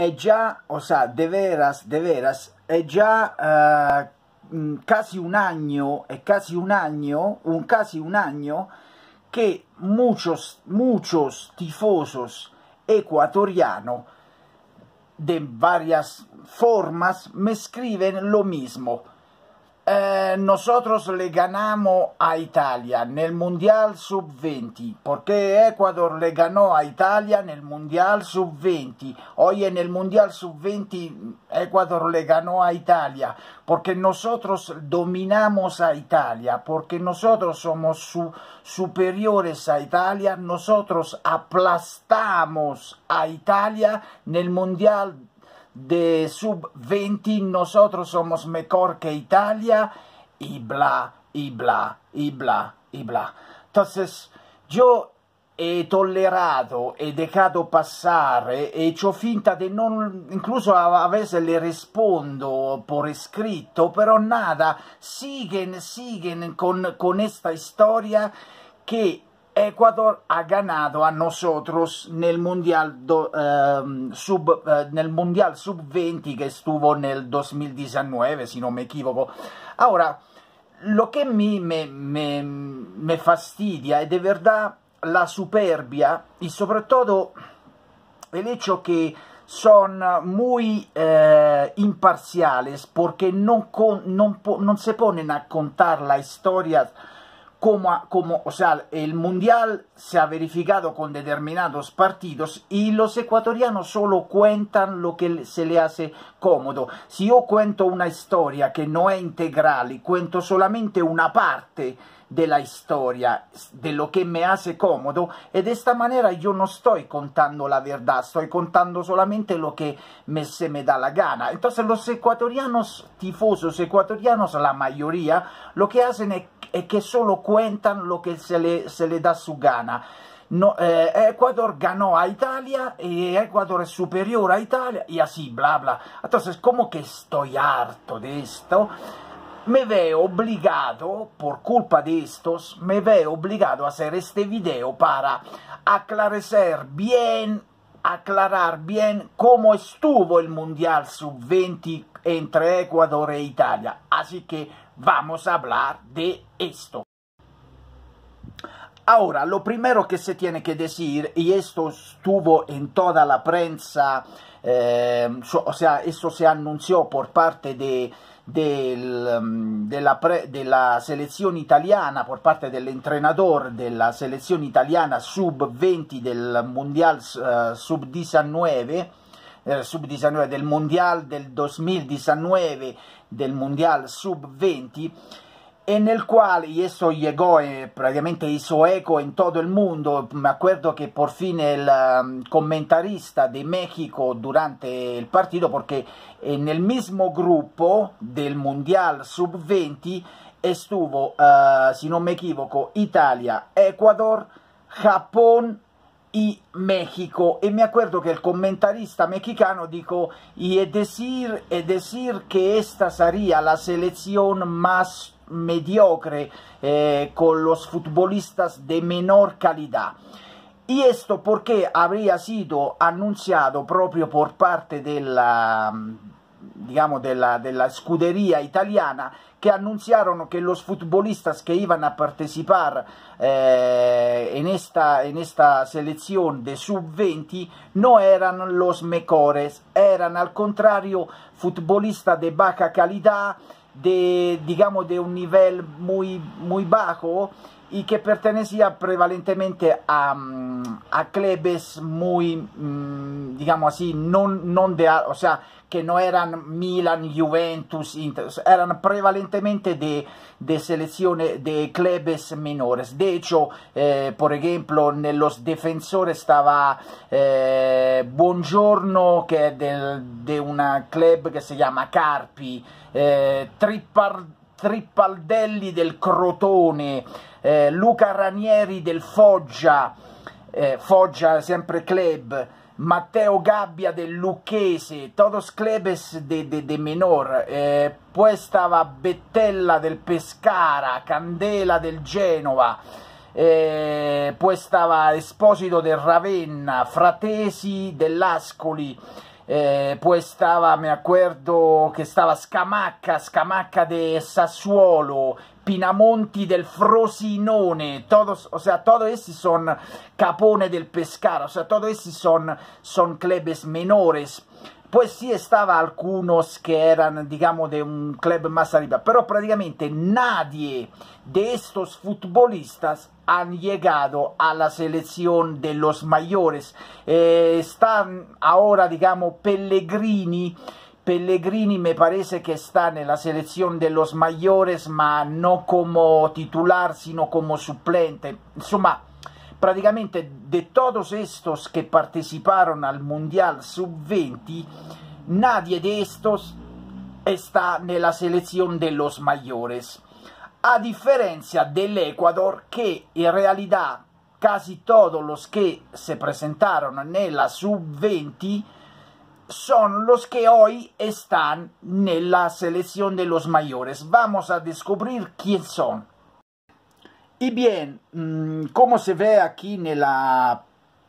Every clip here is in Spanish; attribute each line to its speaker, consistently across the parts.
Speaker 1: è ya, o sea, de veras, es ya casi un año, casi un año que muchos tifosos ecuatorianos de varias formas me escriben lo mismo. Nosotros le ganamos a Italia en el Mundial Sub-20. ¿Por qué Ecuador le ganó a Italia en el Mundial Sub-20? Hoy en el Mundial Sub-20 Ecuador le ganó a Italia. Porque nosotros dominamos a Italia. Porque nosotros somos superiores a Italia. Nosotros aplastamos a Italia en el Mundial de Sub-20, nosotros somos mejor que Italia, y bla, y bla, y bla, y bla. Entonces, yo he tolerado, he dejado pasar, he hecho finta de no, incluso a veces le respondo por escrito, pero nada, siguen con esta historia que Ecuador ha ganado a nosotros en el Mundial Sub-20 que estuvo en el 2019, si no me equivoco. Ahora, lo que a mí me fastidia es de verdad la superbia y sobre todo el hecho que son muy imparciales porque no se ponen a contar la historia como, o sea, el Mundial se ha verificado con determinados partidos y los ecuatorianos solo cuentan lo que se le hace cómodo. Si yo cuento una historia que no es integral y cuento solamente una parte de la historia, de lo que me hace cómodo, y de esta manera yo no estoy contando la verdad, estoy contando solamente lo que se me da la gana. Entonces los ecuatorianos, tifosos ecuatorianos, la mayoría, lo que hacen es que solo cuentan lo que se le da su gana. No, Ecuador ganó a Italia y Ecuador es superior a Italia y así, bla, bla. Entonces, como que estoy harto de esto, me veo obligado, por culpa de estos, me veo obligado a hacer este video para aclarar bien cómo estuvo el Mundial Sub-20 entre Ecuador e Italia. Así que vamos a hablar de esto. Ahora, lo primero que se tiene que decir, y esto estuvo en toda la prensa, o sea, esto se anunció por parte de la selección italiana, por parte del entrenador de la selección italiana Sub-20 del Mundial Sub-19, del Mundial del 2019, del Mundial Sub-20, en el cual, y eso llegó, prácticamente hizo eco en todo el mundo. Me acuerdo que por fin el comentarista de México durante el partido, porque en el mismo grupo del Mundial Sub-20 estuvo, si no me equivoco, Italia, Ecuador, Japón y México, y me acuerdo que el comentarista mexicano dijo, y es decir que esta sería la selección más mediocre, con los futbolistas de menor calidad. Y esto porque habría sido anunciado proprio por parte de la, digamos, de la escudería italiana, que anunciaron que los futbolistas que iban a participar en esta selección de Sub-20 no eran los mejores, eran al contrario futbolistas de baja calidad, digamos, de un nivel muy bajo, y que pertenecía prevalentemente a clubes muy, digamos así, o sea, que no eran Milan, Juventus, Inter, eran prevalentemente de selecciones, de clubes menores. De hecho, por ejemplo, en los defensores estaba Buongiorno, que es de una club que se llama Carpi, Tripaldelli del Crotone, Luca Ranieri del Foggia, sempre club, Matteo Gabbia del Lucchese, todos clubes de menor. Pues estaba Bettella del Pescara, Candela del Genova, pues estaba Esposito de Ravenna, Fratesi dell'Ascoli, pues estaba, me acuerdo que estaba Scamacca de Sassuolo, Pinamonti del Frosinone, todos, o sea, todos estos son Capone del Pescara, o sea, todos estos son clubes menores. Pues sí estaba algunos que eran, digamos, de un club más arriba, pero prácticamente nadie de estos futbolistas han llegado a la selección de los mayores. Están ahora, digamos, Pellegrini me parece que está en la selección de los mayores, ma no como titular, sino como suplente. Insomma, prácticamente de todos estos que participaron al Mundial Sub-20, nadie de estos está en la selección de los mayores. A diferencia del Ecuador, que en realidad casi todos los que se presentaron en la Sub-20 son los que hoy están en la selección de los mayores. Vamos a descubrir quién son. Y bien, como se ve aquí en la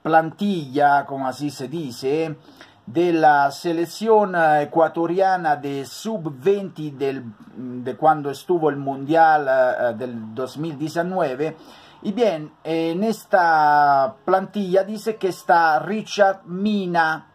Speaker 1: plantilla, como así se dice, de la selección ecuatoriana de Sub-20 de cuando estuvo el Mundial del 2019, y bien, en esta plantilla dice que está Richard Mina,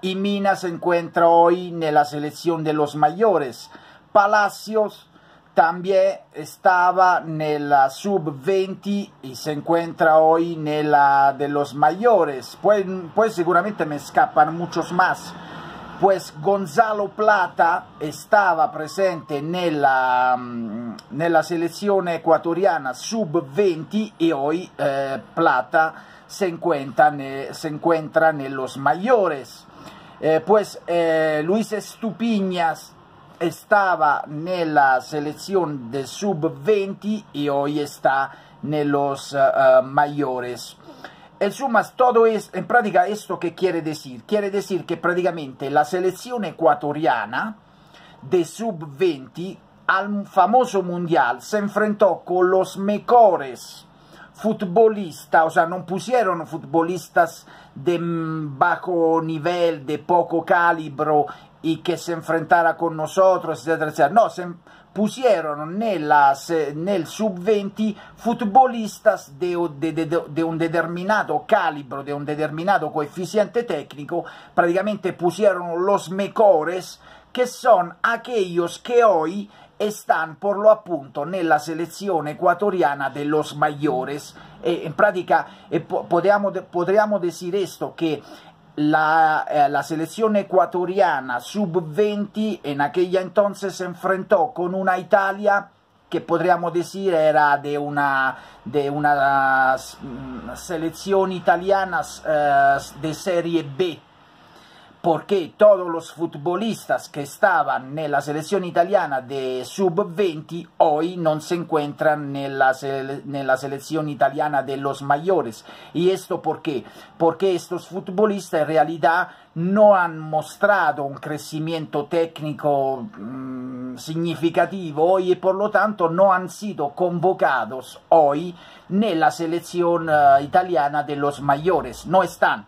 Speaker 1: y Mina se encuentra hoy en la selección de los mayores. Palacios también estaba en la Sub-20 y se encuentra hoy en la de los mayores. Pues seguramente me escapan muchos más. Pues Gonzalo Plata estaba presente en la selección ecuatoriana Sub-20 y hoy Plata se encuentra en los mayores. Pues Luis Estupiñas estaba en la selección de Sub-20 y hoy está en los mayores. En sumas, todo es, en práctica, ¿esto qué quiere decir? Quiere decir que prácticamente la selección ecuatoriana de Sub-20 al famoso Mundial se enfrentó con los mejores futbolistas, o sea, no pusieron futbolistas de bajo nivel, de poco calibro, y que se enfrentara con nosotros, etcétera, etcétera. No, se pusieron en el Sub-20 futbolistas de un determinado calibro, de un determinado coeficiente técnico. Prácticamente pusieron los mejores, que son aquellos que hoy están por lo appunto en la selección ecuatoriana de los mayores. En práctica, podríamos decir esto, que la selección ecuatoriana Sub-20 en aquella entonces se enfrentó con una Italia que podríamos decir era de una selección italiana de Serie B, porque todos los futbolistas que estaban en la selección italiana de Sub-20 hoy no se encuentran en la selección italiana de los mayores. ¿Y esto por qué? Porque estos futbolistas en realidad no han mostrado un crecimiento técnico significativo y por lo tanto no han sido convocados hoy en la selección italiana de los mayores, no están.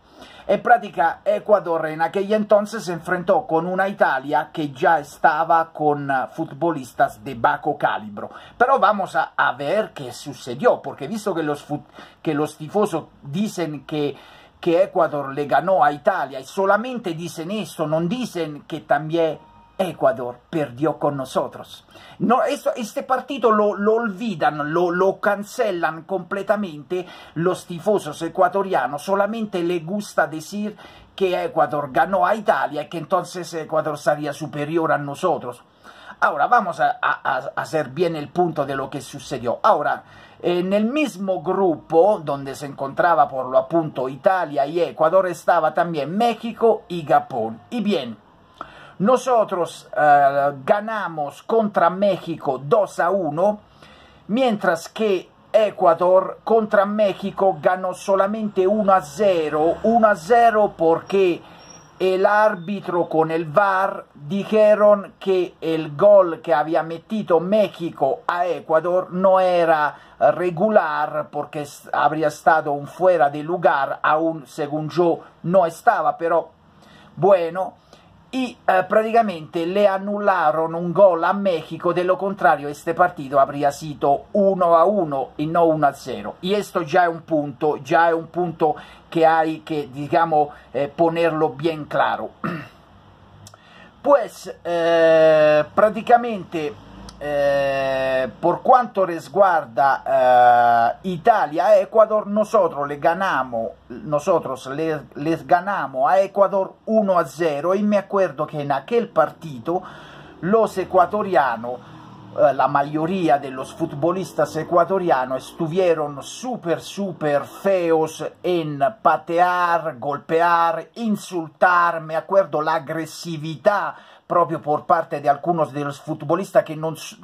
Speaker 1: En práctica, Ecuador en aquella entonces se enfrentó con una Italia que ya estaba con futbolistas de bajo calibro. Pero vamos a ver qué sucedió, porque visto que los tifosos dicen que Ecuador le ganó a Italia y solamente dicen esto, no dicen que también Ecuador perdió con nosotros. No, este partido lo olvidan, lo cancelan completamente los tifosos ecuatorianos. Solamente les gusta decir que Ecuador ganó a Italia y que entonces Ecuador sería superior a nosotros. Ahora vamos a hacer bien el punto de lo que sucedió. Ahora, en el mismo grupo donde se encontraba por lo appunto Italia y Ecuador estaba también México y Japón. Y bien, nosotros ganamos contra México 2-1, mientras que Ecuador contra México ganó solamente 1-0. 1-0 porque el árbitro con el VAR dijeron que el gol que había metido México a Ecuador no era regular porque habría estado un fuera de lugar, aún según yo no estaba, pero bueno, y prácticamente le anularon un gol a México, de lo contrario este partido habría sido 1-1 y no 1-0, y esto ya es un punto que hay que, digamos, ponerlo bien claro. Pues prácticamente por cuanto resguarda Italia a Ecuador, nosotros les ganamos a Ecuador 1-0, y me acuerdo que en aquel partido los ecuatorianos, la mayoría de los futbolistas ecuatorianos estuvieron súper feos en patear, golpear, insultar. Me acuerdo la agresividad proprio por parte de algunos de los futbolistas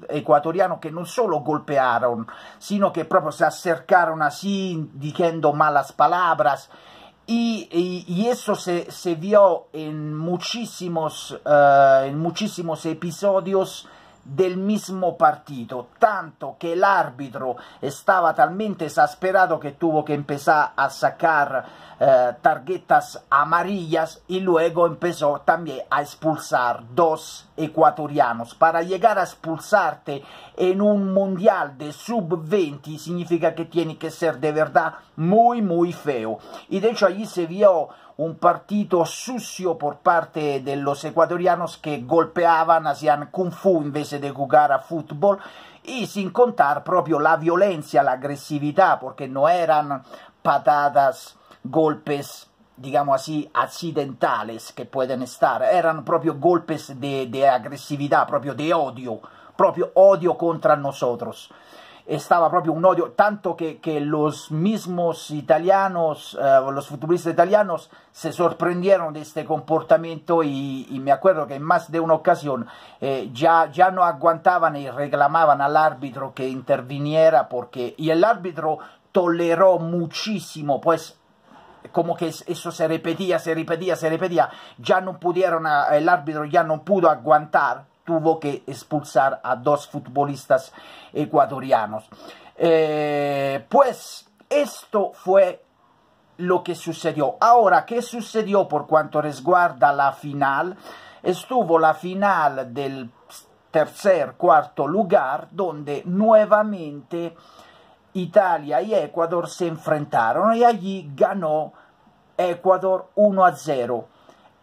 Speaker 1: ecuatorianos que no solo golpearon, sino que proprio se acercaron así diciendo malas palabras. Y eso se vio en muchísimos episodios del mismo partido, tanto que el árbitro estaba talmente exasperado que tuvo que empezar a sacar tarjetas amarillas, y luego empezó también a expulsar 2 ecuatorianos. Para llegar a expulsarte en un mundial de sub-20 significa que tiene que ser de verdad muy feo, y de hecho allí se vio un partido sucio por parte de los ecuatorianos que golpeaban, hacían kung fu en vez de jugar a fútbol, y sin contar proprio la violencia, la agresividad, porque no eran patadas, golpes, digamos así, accidentales que pueden estar, eran proprio golpes de agresividad, proprio de odio contra nosotros. Estaba proprio un odio, tanto que los mismos italianos, los futbolistas italianos se sorprendieron de este comportamiento, y me acuerdo que en más de una ocasión ya no aguantaban y reclamaban al árbitro que interviniera, y el árbitro toleró muchísimo, pues como que eso se repetía, ya no pudieron, el árbitro ya no pudo aguantar, tuvo que expulsar a 2 futbolistas ecuatorianos. Pues esto fue lo que sucedió. Ahora, ¿qué sucedió por cuanto resguarda la final? Estuvo la final del cuarto lugar, donde nuevamente Italia y Ecuador se enfrentaron, y allí ganó Ecuador 1-0.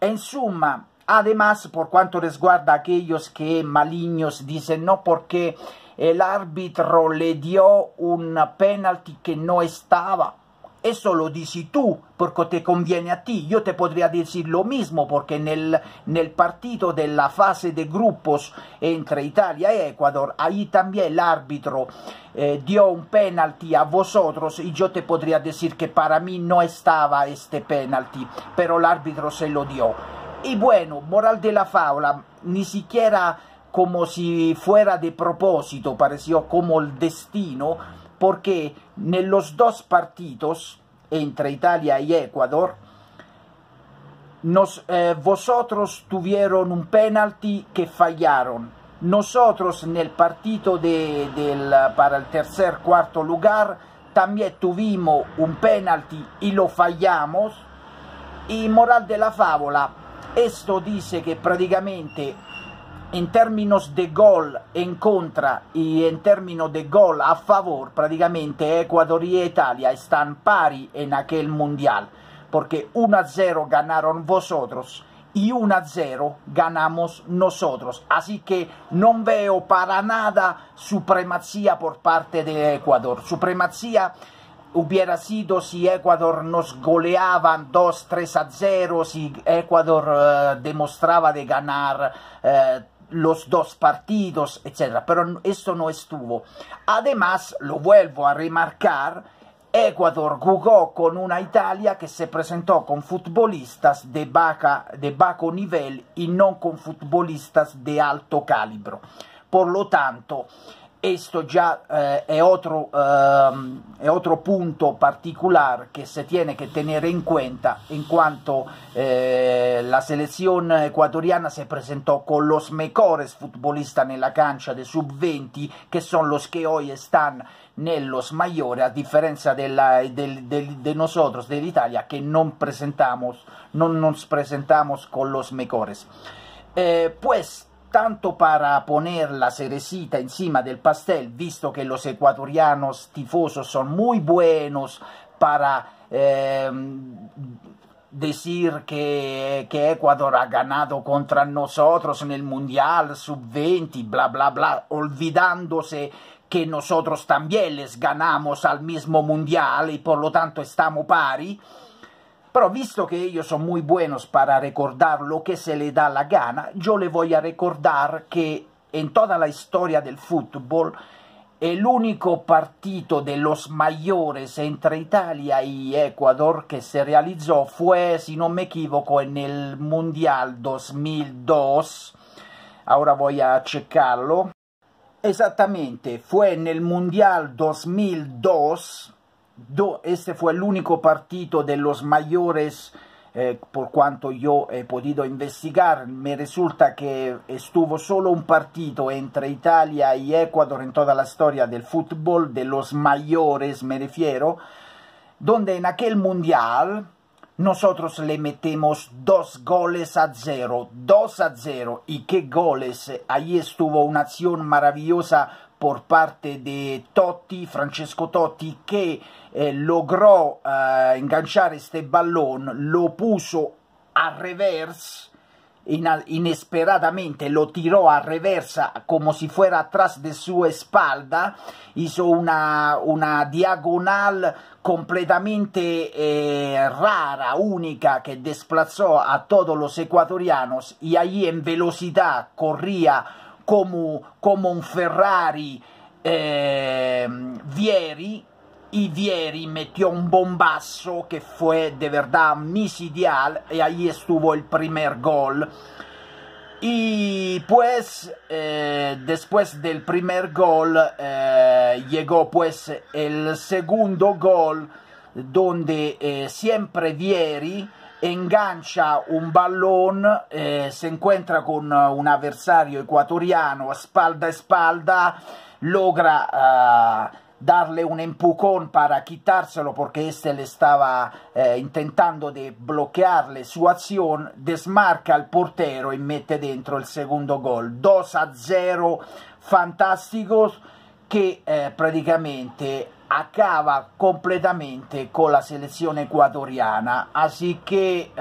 Speaker 1: En suma, además, por cuanto resguarda a aquellos que malignos dicen no, porque el árbitro le dio un penalti que no estaba. Eso lo dices tú, porque te conviene a ti. Yo te podría decir lo mismo, porque en el partido de la fase de grupos entre Italia y Ecuador, ahí también el árbitro dio un penalti a vosotros, y yo te podría decir que para mí no estaba este penalti, pero el árbitro se lo dio. Y bueno, moral de la fábula, ni siquiera como si fuera de propósito, pareció como el destino, porque en los 2 partidos entre Italia y Ecuador, vosotros tuvieron un penalti que fallaron. Nosotros en el partido para el cuarto lugar también tuvimos un penalti y lo fallamos. Y moral de la fábula, esto dice que prácticamente en términos de gol en contra y en términos de gol a favor, prácticamente Ecuador y Italia están pari en aquel mundial, porque 1-0 ganaron vosotros y 1-0 ganamos nosotros. Así que no veo para nada supremacía por parte de Ecuador. Supremacía hubiera sido si Ecuador nos goleaban 2-3-0, si Ecuador demostraba de ganar los 2 partidos, etc. Pero esto no estuvo. Además, lo vuelvo a remarcar, Ecuador jugó con una Italia que se presentó con futbolistas de bajo nivel y no con futbolistas de alto calibro. Por lo tanto, esto ya es otro punto particular que se tiene que tener en cuenta, en cuanto la selección ecuatoriana se presentó con los mejores futbolistas en la cancha de sub-20, que son los que hoy están en los mayores, a diferencia de nosotros, de Italia, que no nos presentamos con los mejores. Pues, tanto para poner la cerecita encima del pastel, visto que los ecuatorianos tifosos son muy buenos para decir que Ecuador ha ganado contra nosotros en el Mundial Sub-20, bla bla bla, olvidándose que nosotros también les ganamos al mismo Mundial y por lo tanto estamos pari. Pero visto que ellos son muy buenos para recordar lo que se les da la gana, yo le voy a recordar que en toda la historia del fútbol, el único partido de los mayores entre Italia y Ecuador que se realizó fue, si no me equivoco, en el Mundial 2002. Ahora voy a checarlo. Exactamente, fue en el Mundial 2002. Este fue el único partido de los mayores, por cuanto yo he podido investigar. Me resulta que estuvo solo un partido entre Italia y Ecuador en toda la historia del fútbol, de los mayores me refiero, donde en aquel mundial nosotros le metemos 2-0, 2-0, y qué goles. Ahí estuvo una acción maravillosa por parte de Totti, Francesco Totti, que logró enganchar este balón, lo puso a reversa, inesperadamente lo tiró a reversa como si fuera atrás de su espalda, hizo una diagonal completamente rara, única, que desplazó a todos los ecuatorianos, y allí en velocidad corría como un Ferrari Vieri, y Vieri metió un bombazo que fue de verdad misidial, y ahí estuvo el primer gol. Y pues después del primer gol llegó pues el segundo gol, donde siempre Vieri engancha un balón, se encuentra con un adversario ecuatoriano espalda a espalda, logra darle un empujón para quitárselo porque este le estaba intentando de bloquearle su acción, desmarca al portero y mete dentro el segundo gol. 2-0 fantásticos que prácticamente acaba completamente con la selección ecuatoriana. Así que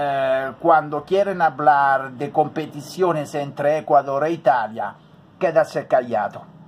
Speaker 1: cuando quieren hablar de competiciones entre Ecuador e Italia, quédase callado.